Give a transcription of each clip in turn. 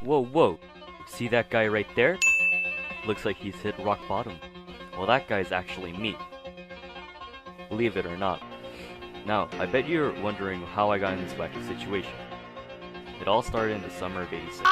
Whoa, whoa. See that guy right there? Looks like he's hit rock bottom. Well, that guy's actually me. Believe it or not. Now, I bet you're wondering how I got in this wacky situation. It all started in the summer of '86.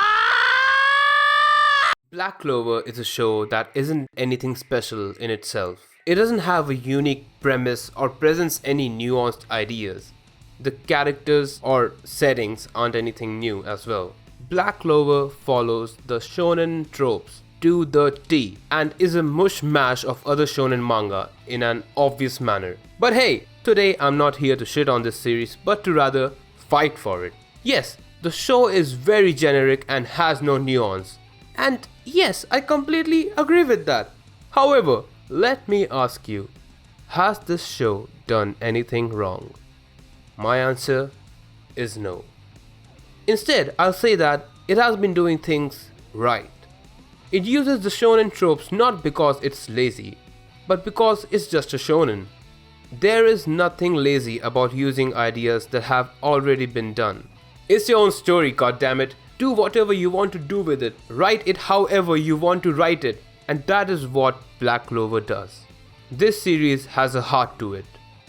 Black Clover is a show that isn't anything special in itself. It doesn't have a unique premise or presents any nuanced ideas. The characters or settings aren't anything new as well. Black Clover follows the shonen tropes to the T and is a mush-mash of other shonen manga in an obvious manner. But hey, today I'm not here to shit on this series but to rather fight for it. Yes, the show is very generic and has no nuance. And yes, I completely agree with that. However, let me ask you, has this show done anything wrong? My answer is no. Instead, I'll say that it has been doing things right. It uses the shonen tropes not because it's lazy, but because it's just a shonen. There is nothing lazy about using ideas that have already been done. It's your own story, goddammit. Do whatever you want to do with it. Write it however you want to write it. And that is what Black Clover does. This series has a heart to it.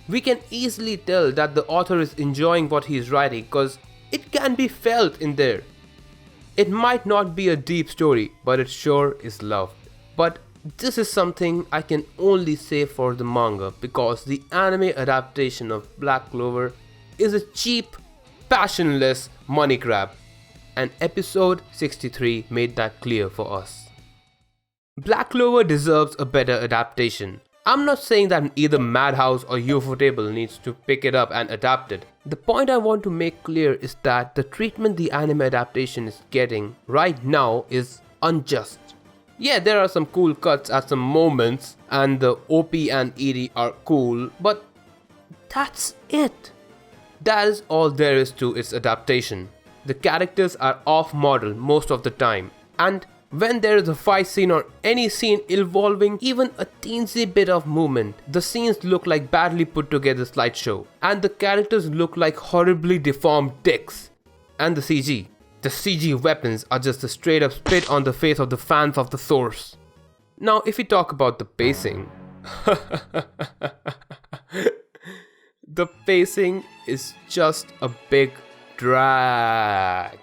We can easily tell that the author is enjoying what he is writing because it can be felt in there. It might not be a deep story, but it sure is loved. But this is something I can only say for the manga because the anime adaptation of Black Clover is a cheap, passionless money grab. And episode 63 made that clear for us. Black Clover deserves a better adaptation. I'm not saying that either Madhouse or Ufotable needs to pick it up and adapt it. The point I want to make clear is that the treatment the anime adaptation is getting right now is unjust. Yeah, there are some cool cuts at some moments and the OP and ED are cool, but that's it. That is all there is to its adaptation. The characters are off-model most of the time, and when there is a fight scene or any scene involving even a teensy bit of movement, the scenes look like badly put together slideshow, and the characters look like horribly deformed dicks. And the CG weapons are just a straight up spit on the face of the fans of the source. Now if we talk about the pacing, the pacing is just a big drag.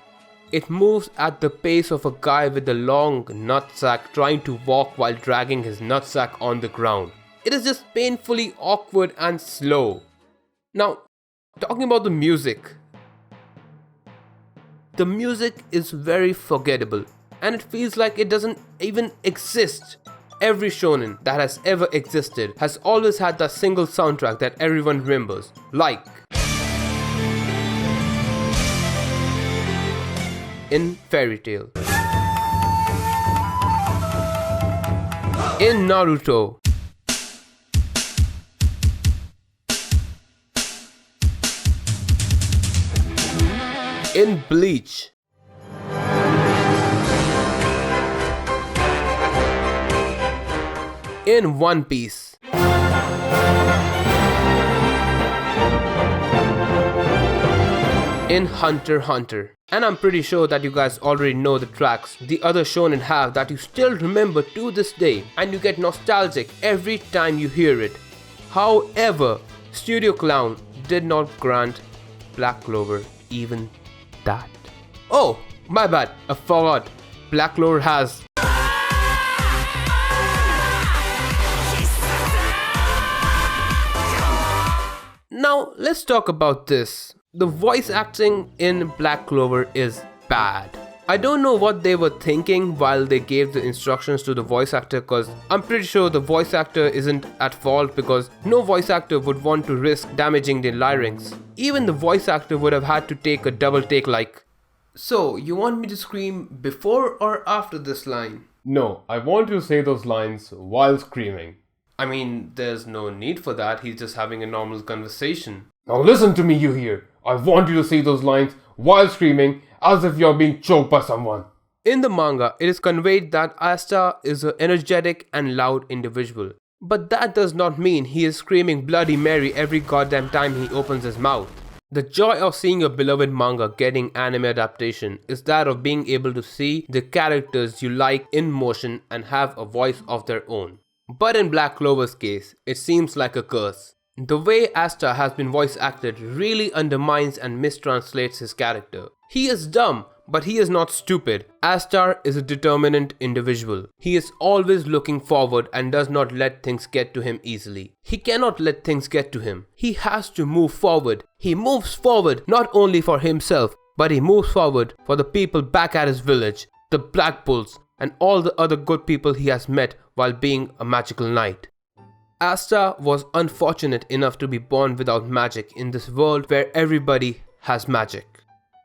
It moves at the pace of a guy with a long nutsack trying to walk while dragging his nutsack on the ground. It is just painfully awkward and slow. Now, talking about the music. The music is very forgettable and it feels like it doesn't even exist. Every shonen that has ever existed has always had that single soundtrack that everyone remembers, like in Fairy Tail, in Naruto, in Bleach, in One Piece, in Hunter x Hunter. And I'm pretty sure that you guys already know the tracks the other shonen have that you still remember to this day and you get nostalgic every time you hear it. However, Studio Clown did not grant Black Clover even that. Oh, my bad, I forgot. Black Clover has Now let's talk about this. The voice acting in Black Clover is bad. I don't know what they were thinking while they gave the instructions to the voice actor, because I'm pretty sure the voice actor isn't at fault because no voice actor would want to risk damaging their larynx. Even the voice actor would have had to take a double take like, "So, you want me to scream before or after this line?" No, I want you to say those lines while screaming. I mean, there's no need for that, he's just having a normal conversation. Now listen to me, you hear. I want you to say those lines while screaming as if you're being choked by someone. In the manga, it is conveyed that Asta is an energetic and loud individual. But that does not mean he is screaming Bloody Mary every goddamn time he opens his mouth. The joy of seeing your beloved manga getting anime adaptation is that of being able to see the characters you like in motion and have a voice of their own. But in Black Clover's case, it seems like a curse. The way Asta has been voice acted really undermines and mistranslates his character. He is dumb, but he is not stupid. Asta is a determined individual. He is always looking forward and does not let things get to him easily. He cannot let things get to him. He has to move forward. He moves forward not only for himself, but he moves forward for the people back at his village, the Black Bulls, and all the other good people he has met while being a magical knight. Asta was unfortunate enough to be born without magic in this world where everybody has magic.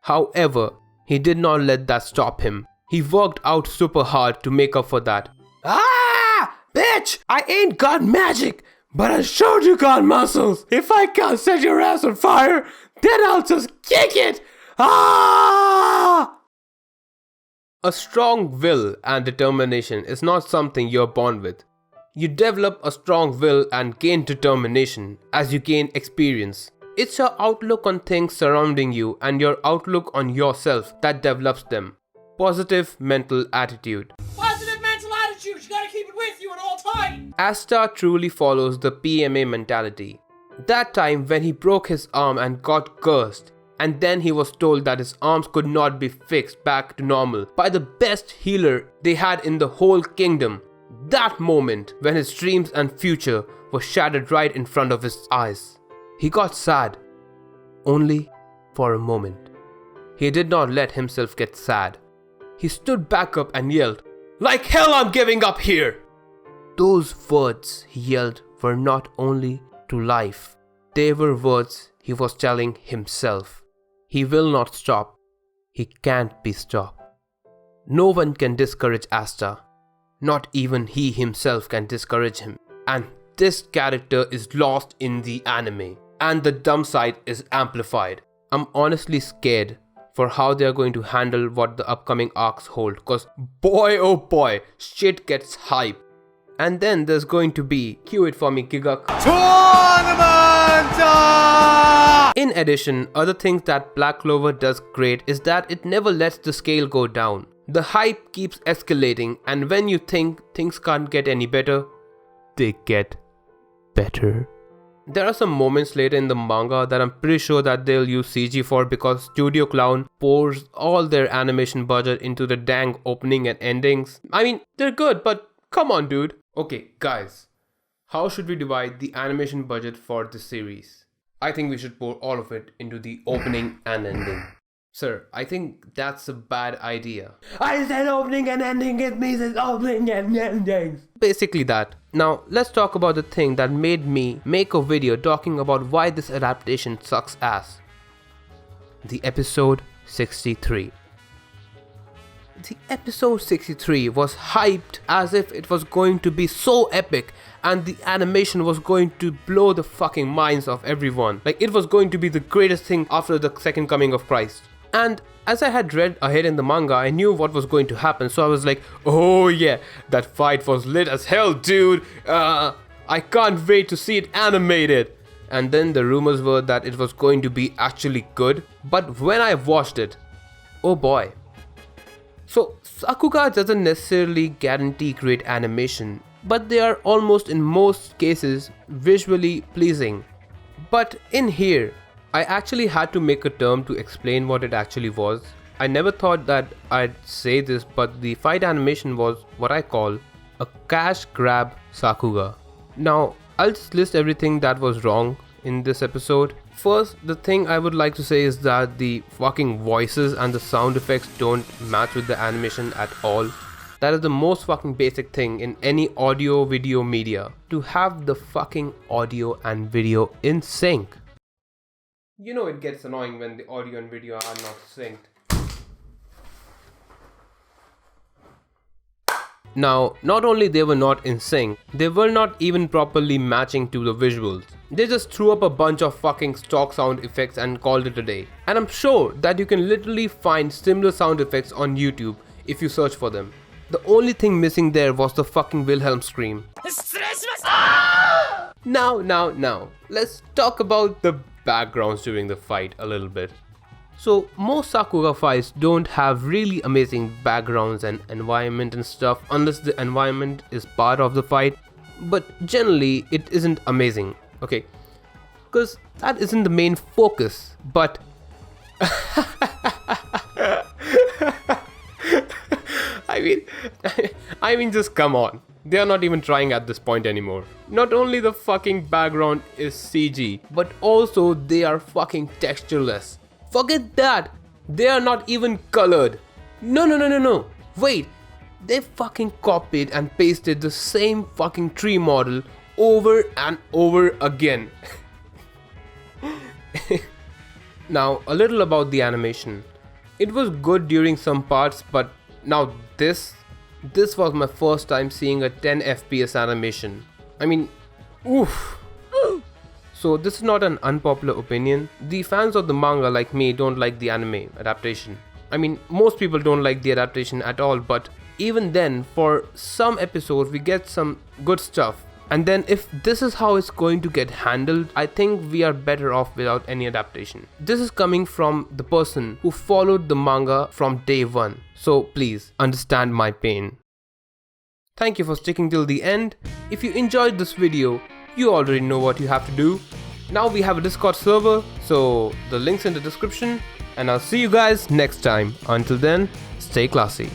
However, he did not let that stop him. He worked out super hard to make up for that. Ah! Bitch! I ain't got magic, but I showed you got muscles. If I can't set your ass on fire, then I'll just kick it! Ah! A strong will and determination is not something you're born with. You develop a strong will and gain determination as you gain experience. It's your outlook on things surrounding you and your outlook on yourself that develops them. Positive mental attitude. Positive mental attitude! You gotta keep it with you at all times! Asta truly follows the PMA mentality. That time when he broke his arm and got cursed, and then he was told that his arms could not be fixed back to normal by the best healer they had in the whole kingdom. That moment when his dreams and future were shattered right in front of his eyes. He got sad, only for a moment. He did not let himself get sad. He stood back up and yelled, "Like hell I'm giving up here!" Those words he yelled were not only to life. They were words he was telling himself. He will not stop. He can't be stopped. No one can discourage Asta. Not even he himself can discourage him. And this character is lost in the anime. And the dumb side is amplified. I'm honestly scared for how they are going to handle what the upcoming arcs hold. Cause boy oh boy, shit gets hype. And then there's going to be, cue it for me Gigak, Tournament! In addition, other things that Black Clover does great is that it never lets the scale go down. The hype keeps escalating, and when you think things can't get any better, they get better. There are some moments later in the manga that I'm pretty sure that they'll use CG for because Studio Clown pours all their animation budget into the dang opening and endings. I mean, they're good, but come on dude. Okay guys, how should we divide the animation budget for this series? I think we should pour all of it into the opening and ending. Sir, I think that's a bad idea. I said opening and ending, it means it's opening and ending. Basically that. Now, let's talk about the thing that made me make a video talking about why this adaptation sucks ass. The episode 63. The episode 63 was hyped as if it was going to be so epic and the animation was going to blow the fucking minds of everyone. Like it was going to be the greatest thing after the second coming of Christ. And as I had read ahead in the manga, I knew what was going to happen, so I was like, oh yeah, that fight was lit as hell, dude. I can't wait to see it animated. And then the rumors were that it was going to be actually good, but when I watched it, oh boy. So Sakuga doesn't necessarily guarantee great animation, but they are almost in most cases visually pleasing. But in here, I actually had to make a term to explain what it actually was. I never thought that I'd say this, but the fight animation was what I call a cash grab Sakuga. Now, I'll just list everything that was wrong in this episode. First, the thing I would like to say is that the fucking voices and the sound effects don't match with the animation at all. That is the most fucking basic thing in any audio video media. To have the fucking audio and video in sync. You know it gets annoying when the audio and video are not synced. Now, not only they were not in sync, they were not even properly matching to the visuals. They just threw up a bunch of fucking stock sound effects and called it a day. And I'm sure that you can literally find similar sound effects on YouTube if you search for them. The only thing missing there was the fucking Wilhelm scream. Now, let's talk about the backgrounds during the fight a little bit. So most Sakuga fights don't have really amazing backgrounds and environment and stuff unless the environment is part of the fight, but generally it isn't amazing, okay? Because that isn't the main focus, but I mean just come on. They are not even trying at this point anymore. Not only the fucking background is CG, but also they are fucking textureless. Forget that! They are not even colored. No. Wait, they fucking copied and pasted the same fucking tree model over and over again. Now, a little about the animation. It was good during some parts, but now this was my first time seeing a 10 FPS animation. I mean, oof. So this is not an unpopular opinion. The fans of the manga like me don't like the anime adaptation. I mean, most people don't like the adaptation at all, but even then, for some episodes we get some good stuff. And then if this is how it's going to get handled, I think we are better off without any adaptation. This is coming from the person who followed the manga from day one. So please understand my pain. Thank you for sticking till the end. If you enjoyed this video, you already know what you have to do. Now we have a Discord server, so the link's in the description, and I'll see you guys next time. Until then, stay classy.